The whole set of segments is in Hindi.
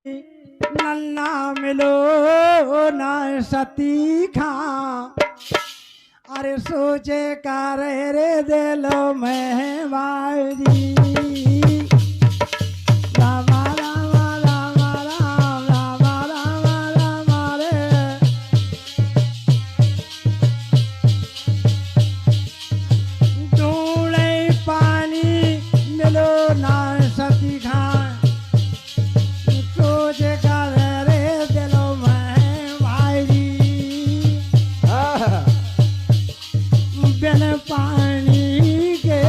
नन्ना मिलो ना सती खा अरे सोचे करे रे दिलो में वारी रामा रामा रामा राम रामा रामा रामा रे ढूंढे पानी मिलो ना सती खा पानी के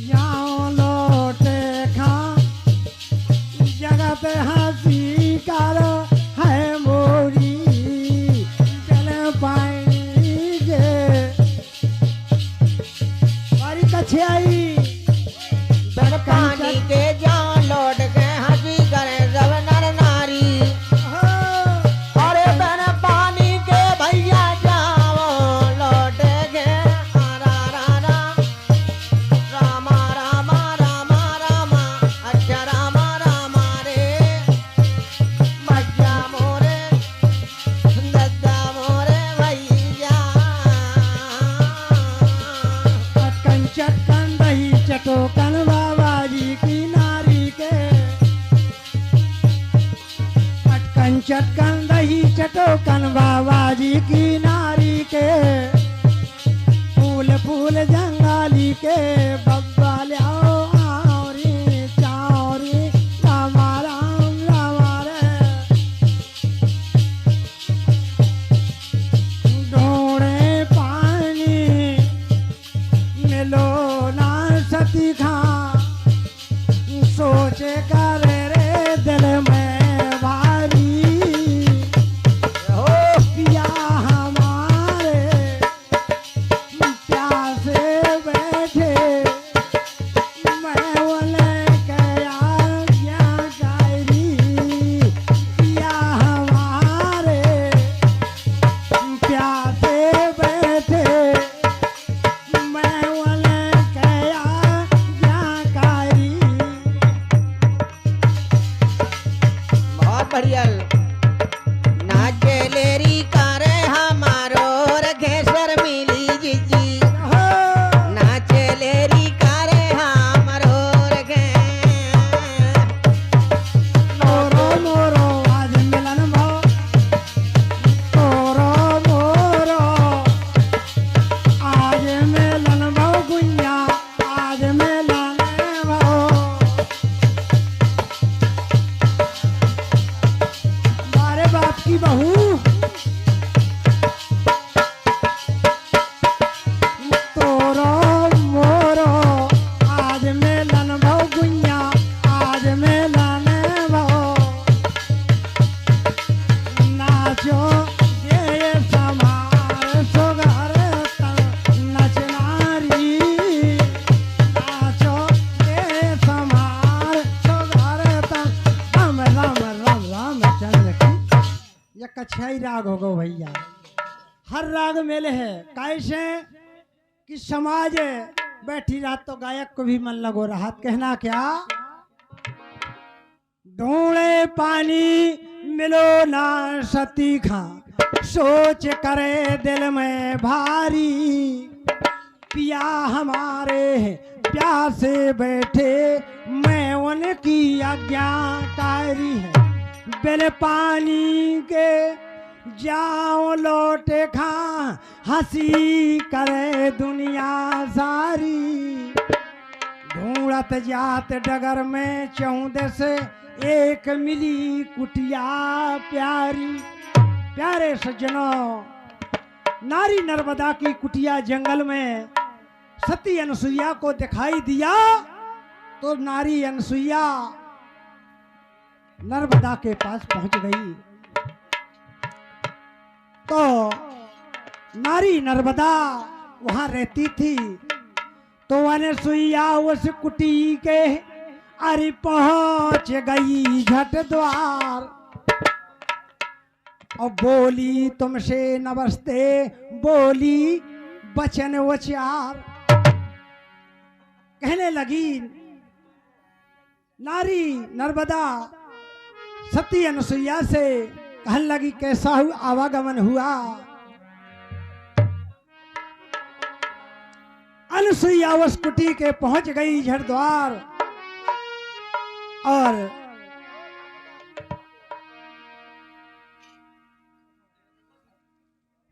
जाओ लौटे खा जगत हंसी कर है मोरी चल पानी के बारी कछे आई पानी के जाओ लौट के हंसी करे सब नर नारी अरे बन पानी के भैया जाओ लौट के रामा रामा रामा रामा रामा अच्छा रामा रामा रे मज्जा मोरे दद्दा मोरे भैया चटकन चटकन दही चटोकन बाबा जी की नारी के चटकन चटकन दही चटोकन बाबा जी की नारी के फूल फूल जंगाली के बब्बा लियाओ आवरी चावरी रामा राम रामा रे ढूंढे पानी मिलो ना सती खा सोचे करे रे दिल में भारी हो पिया हमारे प्यासे बैठे मैं बोले क्या क्या कायरी पिया हमारे प्यासे बैठे मैं बोले क्या क्या कायरी बहुत बढ़िया नाचे लेरी करे हमारो रघेश्वर मिली जीजी नाचे लेरी करे हमारो रघे मोरो मोरो आज मिलन भो मोरो मोरो आज मिलन भो गुंजा आज मिलन भो मारे बाप की बहू तोरो मोरो आज मिलन भो गुंजा आज मिलन भो नाचो ये समार सोगर नच नारी नाचो ये समार सोगर राम राम राम राम चंद्र की ये कछाई राग होगो भैया हर राग मेले है कैसे कि समाज बैठी रात तो गायक को भी मन लगो रहा कहना क्या ढूंढे पानी मिलो ना सती खा सोच करे दिल में भारी पिया हमारे प्यासे बैठे मैं उनकी आज्ञाकारी है बिन पानी के जाओ लौटे खा हंसी करे दुनिया सारी ढूंढत जात डगर में चौदह से एक मिली कुटिया प्यारी प्यारे सज्जनों नारी नर्मदा की कुटिया जंगल में सती अनसुईया को दिखाई दिया तो नारी अनसुईया नर्मदा के पास पहुंच गई तो नारी नर्मदा वहां रहती थी तो अनसुईया उस कुटी के अरे पहुंच गई झट द्वार और बोली तुमसे नमस्ते बोली बचन वचार कहने लगी नारी नर्मदा सती अनुसुईया से कहने लगी कैसा आवागमन हुआ। अनुसुईया उस कुटी के पहुंच गई झड़द्वार और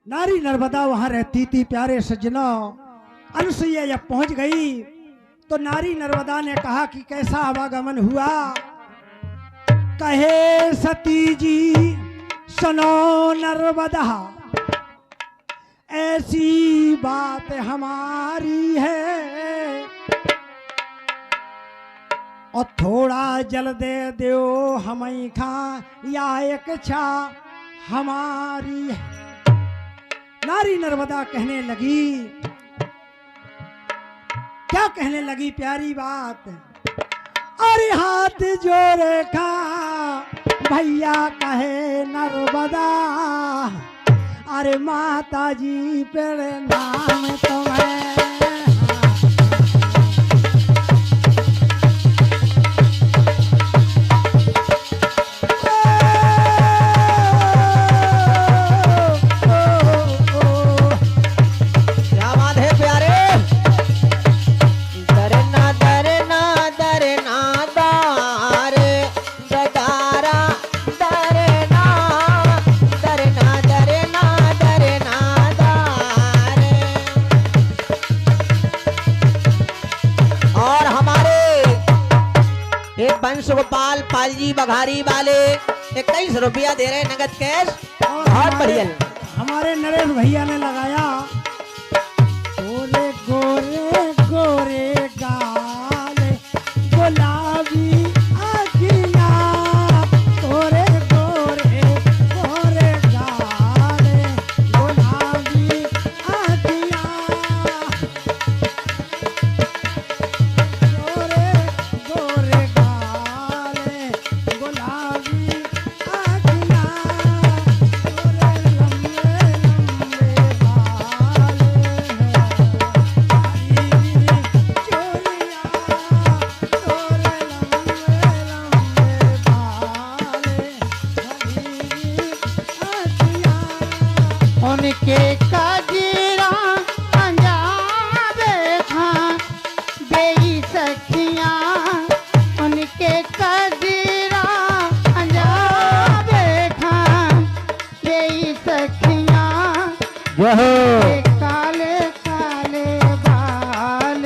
नारी नर्मदा वहां रहती थी। प्यारे सज्जनों, अनुसुईया जब पहुंच गई तो नारी नर्मदा ने कहा कि कैसा आवागमन हुआ। कहे सती जी सुनो नर्मदा, ऐसी बात हमारी है और थोड़ा जल दे दो हमें खा या एक छा हमारी है। नारी नर्मदा कहने लगी, क्या कहने लगी प्यारी बात। अरे हाथ जोड़े खा भैया कहे नर्मदा, अरे माता जी पेड़ नाम तुम्हें। गोपाल पाल जी बघारी वाले 21 रुपया दे रहे नगद कैश। बहुत बढ़िया। हमारे नरेश भैया ने लगाया गोरे गोरे गोरे गाल गुलाबी आँखियाँ, गोरे गोरे गोरे गाल गुलाबी आँखियाँ, गोरे गोरे गाल गुलाबी आँखियाँ, गोरे लंबे लंबे बाल उनके कजरा पंजाबे खां बेई सखियां, उनके कजरा पंजाबे खां बेई सखियां, काले काले बाल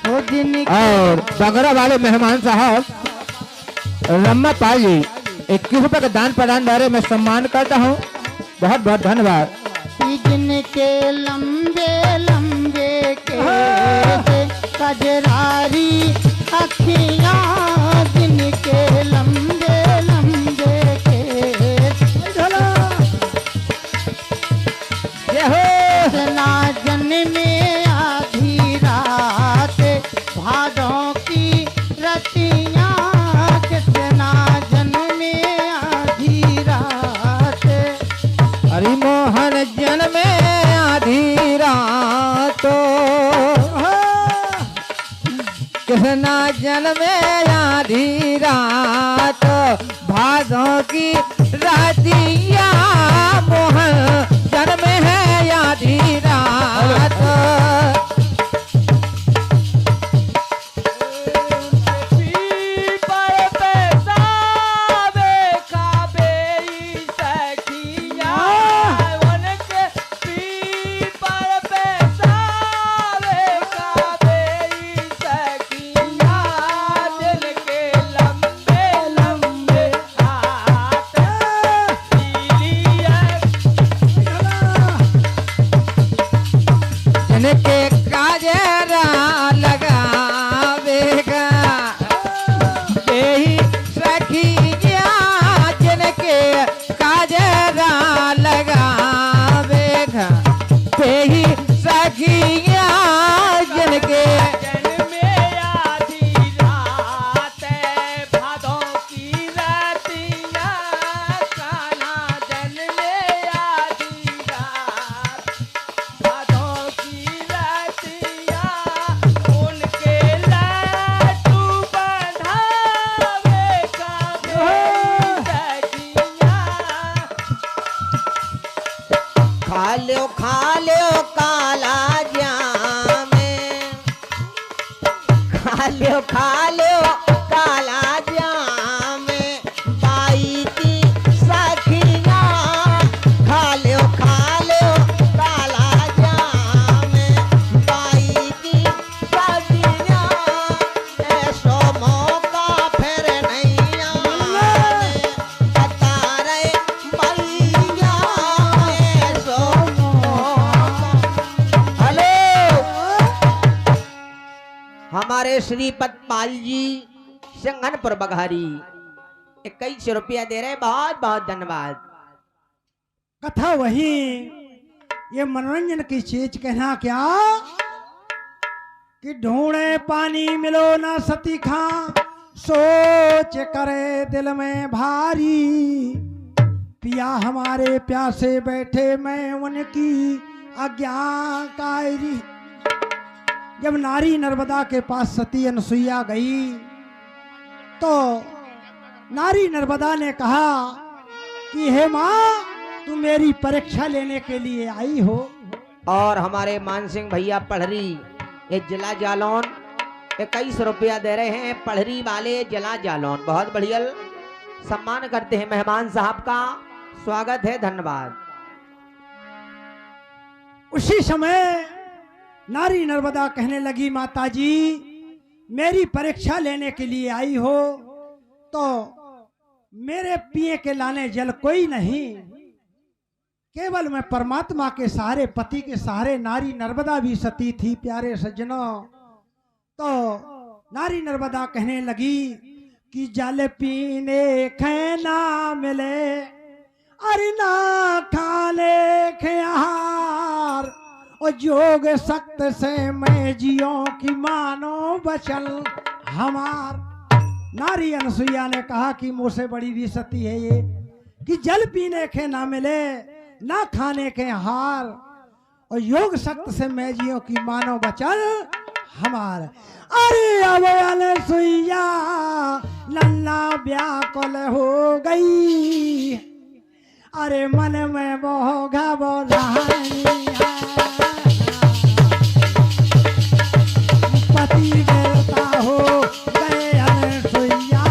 वो दिन। और बगरा वाले मेहमान साहब रम्मा पाल जी 21 रुपए का दान प्रदान दायरे में सम्मान करता हूँ। बहुत बहुत धन्यवाद। जिनके लंबे लंबे के कजरारी अखियां, जिनके लंबे लंबे के ना जन्मे आधी रात भादों की रतियां, कितना जन्मे आधी रात। हरि मोहन जन्मे आधी रात, कृष्णा जन्मे आधी रात, भादों की रातिया, मोहन जन्मे है आधी रात। खा लो काला जामे, खा लो काला जामे, बाई की सखिया खा लो काला जामे, बाई की सखिया ऐसो मौका फिर नहीं आवे, बता रहे भैया ऐसो मौका। हेलो, हमारे श्रीपत पाल जी सिंघनपुर बघारी 21 रुपया दे रहे, बहुत बहुत धन्यवाद। कथा वही, ये मनोरंजन की चीज कहना क्या कि ढूंढे पानी मिलो ना सती खां, सोच करे दिल में भारी, पिया हमारे प्यासे बैठे मैं उनकी आज्ञाकारी। जब नारी नर्मदा के पास सती अनसुईया गई तो नारी नर्मदा ने कहा कि हे माँ, तू मेरी परीक्षा लेने के लिए आई हो। और हमारे मान सिंह भैया पढ़री ये जिला जालौन 21 रुपया दे रहे हैं, पढ़री वाले जिला जालौन, बहुत बढ़िया सम्मान करते हैं मेहमान साहब का, स्वागत है, धन्यवाद। उसी समय नारी नर्मदा कहने लगी, माता जी मेरी परीक्षा लेने के लिए आई हो तो मेरे पिए के लाने जल कोई नहीं, केवल मैं परमात्मा के सहारे, पति के सहारे, नारी नर्मदा भी सती थी प्यारे सज्जनों। तो नारी नर्मदा कहने लगी कि जल पीने खे ना मिले, अरे ना खाने खे आहार, और जोग सख्त से मैं जियो की मानो बचल हमार। नारी अनसुईया ने कहा कि मुझसे बड़ी भी सती है ये कि जल पीने के ना मिले, ना खाने के हार, और योग सख्त से मैं जियो की मानो बचल हमार। अरे अब अनसुईया लल्ला व्याकुल हो गई, अरे मन में मोह घबराई है, पति बेटा हो गए अनसुईया,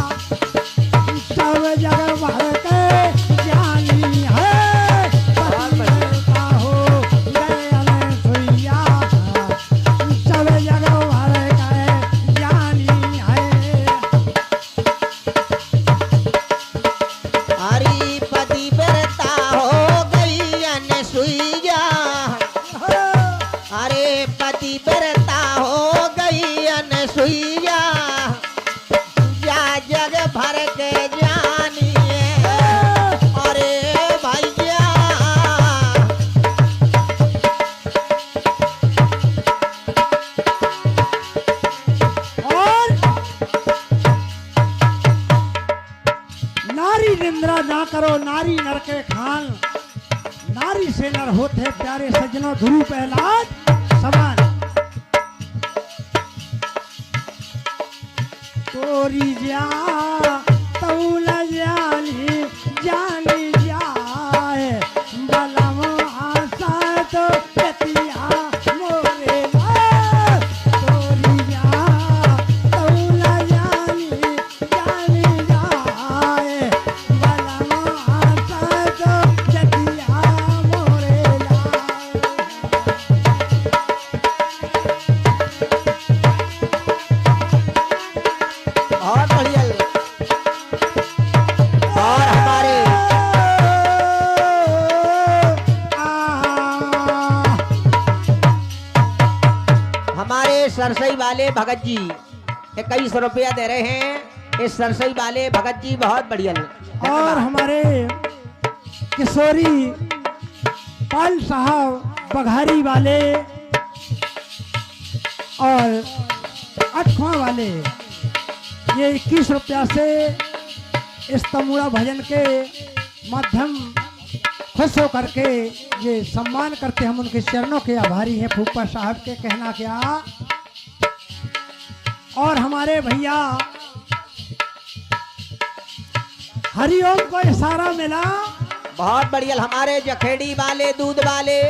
सब जगह भर के जानी है, पति बेटा हो गए अनसुईया, सब जगह भर के जानी है। हरी पति बेटा हो गई अनसुईया, अरे पति बेटा हो गई अनसुईया, जा जग भर के जानिए, अरे भैया और नारी निंद्रा ना करो, नारी नर के खान, नारी से नर होते प्यारे सज्जनों ध्रुव प्रहलाद समान। तोरी जा तौल जानी जानी जाए, बलम आशा तो पतिया मोरे ला, तोरी जा तौल जानी जानी जाए, बलम आशा तो पतिया मोरे ला। बहुत बढ़िया। और हमारे सरसई वाले भगत जी 21 रुपया दे रहे हैं, इस सरसई वाले भगत जी बहुत बढ़िया। और हमारे किशोरी पाल साहब बघारी वाले और अठवां वाले ये 21 रुपया से इस तमुड़ा भजन के माध्यम खुश हो करके ये सम्मान करते, हम उनके चरणों के आभारी हैं। फूफा साहब के कहना क्या। और हमारे भैया हरिओम को इशारा मिला, बहुत बढ़िया। हमारे जखेड़ी वाले दूध वाले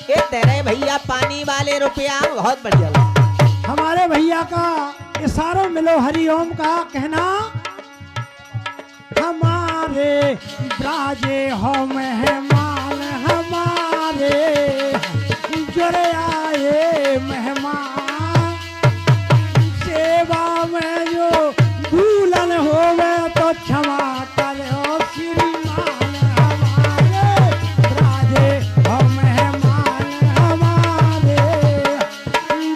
ये तेरे भैया पानी वाले रुपया बहुत बढ़िया लगा। हमारे भैया का इशारों मिलो हरिओम का कहना, हमारे राजे हो मेहमान हमारे जुड़े आए मेहमान, सेवा में जो भूलन होवे तो क्षमा करो श्रीमान, हमारे राजे हो मेहमान हमारे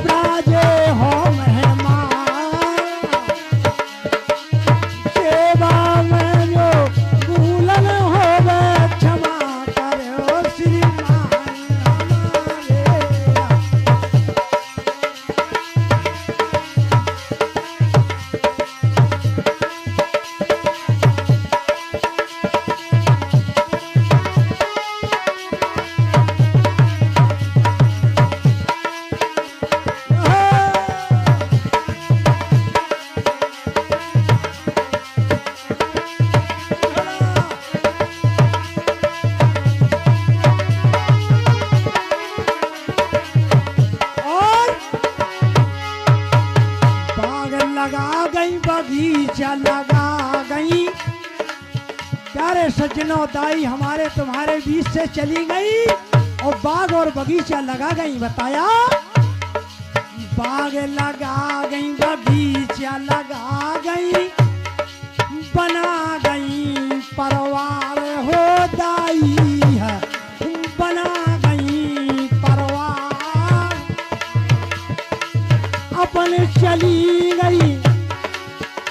राजे हो मेहमान, सेवा में जो भूलन होवे क्षमा करो श्रीमान हमारे। और बाग लगा गई बगीचा लगा गई, प्यारे सज्जनों दाई हमारे तुम्हारे बीच से चली गई और बाग और बगीचा लगा गई। बताया बाग लगा गई बगीचा लगा गई, बना गई परिवार हो दाई है, बना गई परिवार, अपन चली गई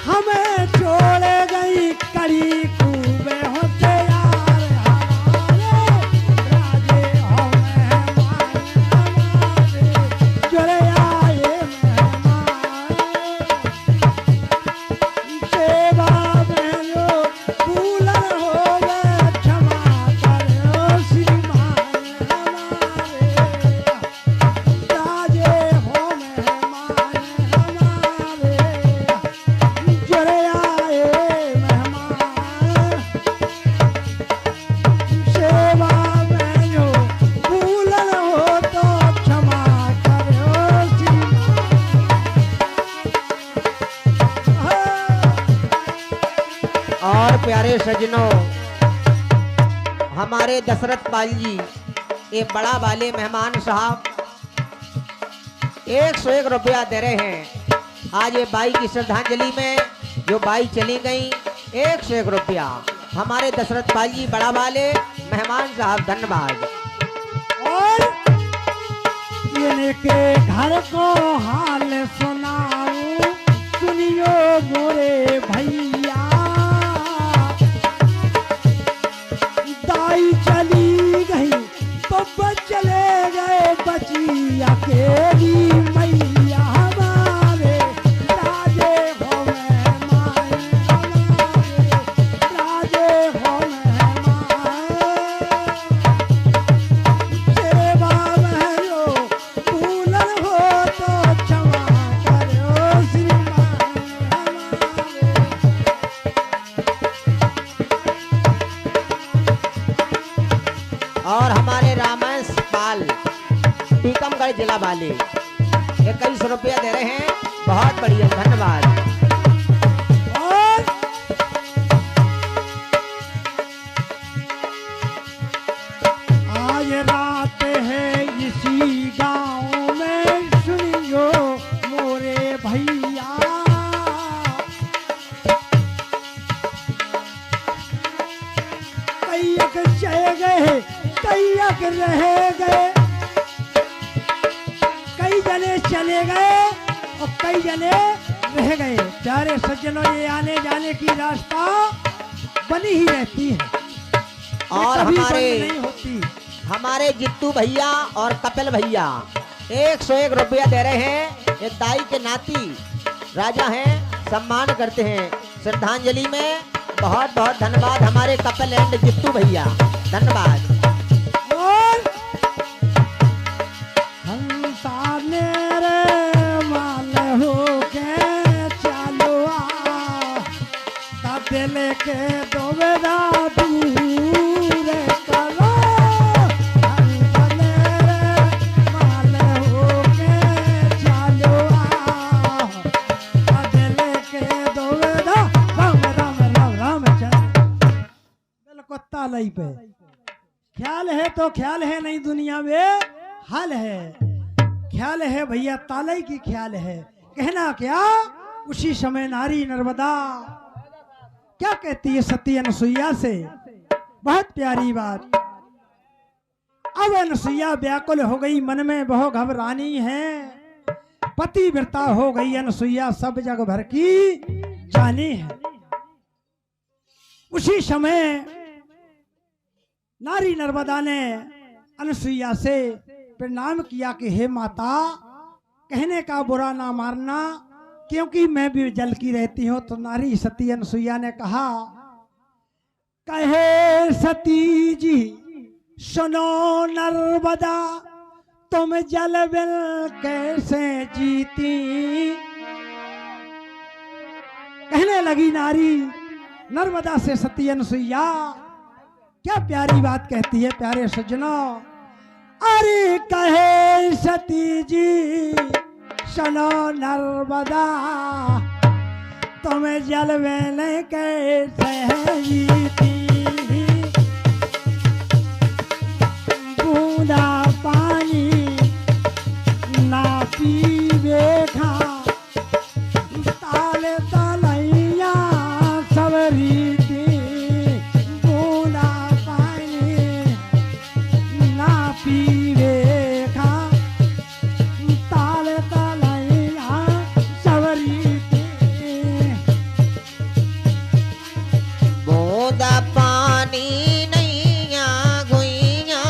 हमें छोड़ गई कड़ी खूबे होते यार, हमारे राजे हो मेहमान हमारे जुड़े आए मेहमान, सेवा में जो भूलन होवे क्षमा करो श्रीमान हमारे, राजे हो मेहमान हमारे जुड़े आए मेहमान, सेवा में जो भूलन हो तो क्षमा करो श्रीमान। और प्यारे सजनों हमारे दशरथ पाल जी ये बड़ा वाले मेहमान साहब 101 रुपया दे रहे हैं। आज ये बाई की श्रद्धांजलि में जो बाई चली गई 101 रुपया हमारे दशरथ पाल जी बड़ा वाले मेहमान साहब, धन्यवाद। और इनके घर को हाल सुनाऊं सुनियो मोरे भैया, दाई चली गई बब्बा चले गए बची अकेली मैया, हमारे राजे हो मेहमान हमारे राजे हो मेहमान, सेवा में जो भूलन हो तो क्षमा करो श्रीमान हमारे। और हमारे रामेश पाल टीकमगढ़ जिला वाले 21 रुपया दे रहे हैं, बहुत बढ़िया, धन्यवाद। और आज रात है इसी गांव में सुनियो मोरे भैया, कैयक चले गए कैयक रह गए, कई जने चले गए और कई जने रह गए। प्यारे सज्जनों ये आने जाने की रास्ता बनी ही रहती है, ये और कभी हमारे बंद नहीं होती। हमारे जित्तू भैया और कपिल भैया 101 रुपया दे रहे हैं। ये दाई के नाती राजा हैं, सम्मान करते हैं श्रद्धांजलि में, बहुत बहुत धन्यवाद हमारे कपिल एंड जित्तू भैया, धन्यवाद। और हंसाने रे माल हो के चालो आ, दिल के दोवेदा दूर करो, हंसाने रे तालई पे। ख्याल है तो ख्याल है, नहीं दुनिया में हाल है। ख्याल है भैया तालई की ख्याल है। कहना क्या, उसी समय नारी नर्मदा क्या कहती है सती अनसुईया से, बहुत प्यारी बात। अब अनसुईया व्याकुल हो गई, मन में बहु घबरानी है। पतिव्रता हो गई अनसुईया, सब जग भर की जानी है। उसी समय नारी नर्मदा ने अनसुईया से प्रणाम किया कि हे माता, कहने का बुरा ना मारना, क्योंकि मैं भी जल की रहती हूं। तो नारी सती अनसुईया ने कहा, कहे सती जी सुनो नर्मदा, तुम जल बिन कैसे जीती। कहने लगी नारी नर्मदा से सती अनसुईया, क्या प्यारी बात कहती है प्यारे सज्जनों। अरे कहे सती जी सुनो नर्मदा, तुम जल में कैसे जीती। बूंदा पानी ना पीवे खा, ताल तलैया सब रीति। बूंदा पानी ना पीवे खा, ताल तलैया सब रीति। बूंदा पानी नैया गुइया,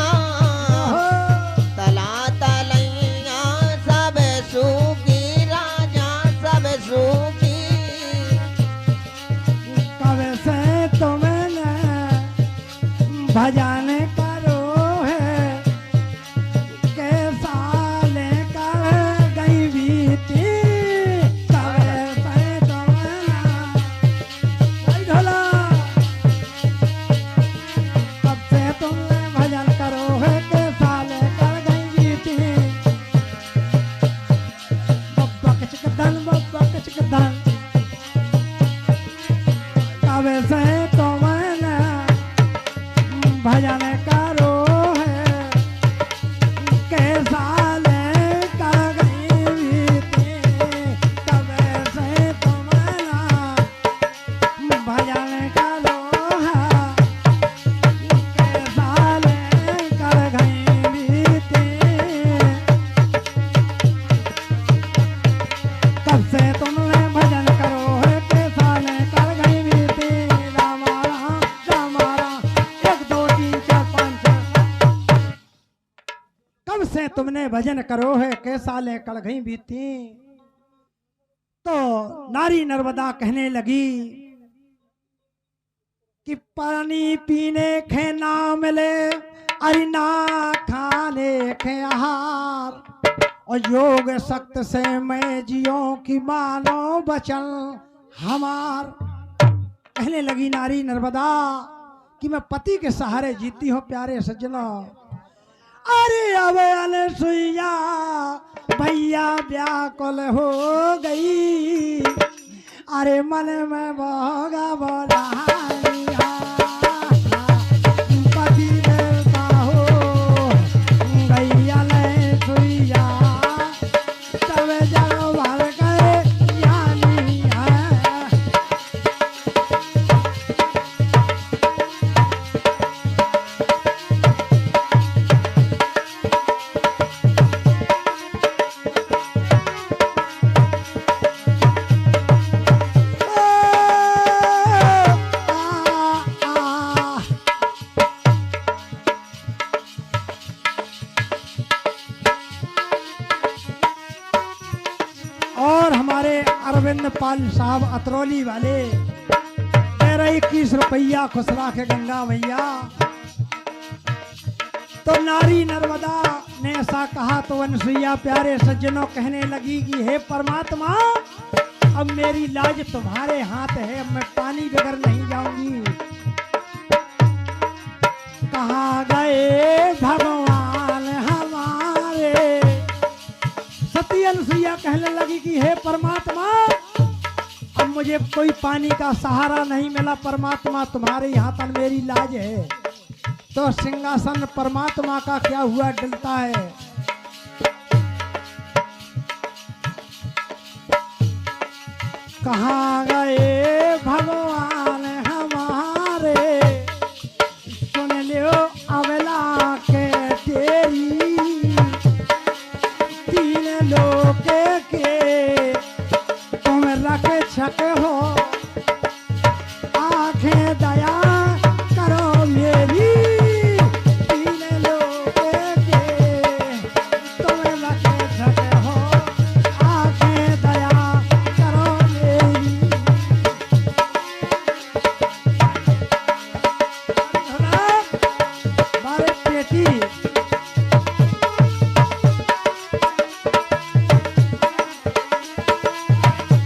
तला तलैया सब सूखी, राजा सब सूखी। कब से तुमने भजन करो है, कैसा लेकर गई बीती। कब से तुमने भाई ढोला, कब से तुमने भजन करो है, कैसा लेकर गई बीती। बब्बा कचकदन, बब्बा कचकदन, कब से तुमने भजन करो है, कैसा लेकर गई बीती। कब से तुमने भजन करो है, कैसा लेकर गई बीती। कब से तुमने भजन करो है, कैसा लेकर गई बीती। रामा राम रामा राम, 1 2 3 4 5 6। कब से तुमने भजन करो है, कैसा लेकर गई बीती। तो नारी नर्मदा कहने लगी कि पानी पीने खे ना मिले, अरे ना खाने खे आहार, और योग सख्त से मैं जियो की मानो बचन हमार। कहने लगी नारी नर्मदा कि मैं पति के सहारे जीती हूँ प्यारे सज्जनों। अरे अब अनसुईया भैया व्याकुल हो गई, अरे मन में भोगा बोला पति देवता हो गई अनसुईया, तब जग भर गए ज्ञानी है। और हमारे अरविंद पाल साहब अतरौली वाले 21 रुपया खुसरा के गंगा मैया। तो नारी नर्मदा ने ऐसा कहा तो अनसुईया प्यारे सज्जनों कहने लगी कि हे परमात्मा, अब मेरी लाज तुम्हारे हाथ है, अब मैं पानी बगैर नहीं जाऊंगी। कहाँ गए भगवान हमारे। सती अनसुईया कहने लगी कि हे परमात्मा, अब मुझे कोई पानी का सहारा नहीं मिला, परमात्मा तुम्हारे यहाँ पर मेरी लाज है। तो सिंहासन परमात्मा का क्या हुआ डलता है। कहाँ गए भगवान हमारे, सुन लियो अबला के तेरी, तीन लोक के तुम रक्षक हो, आंखें दया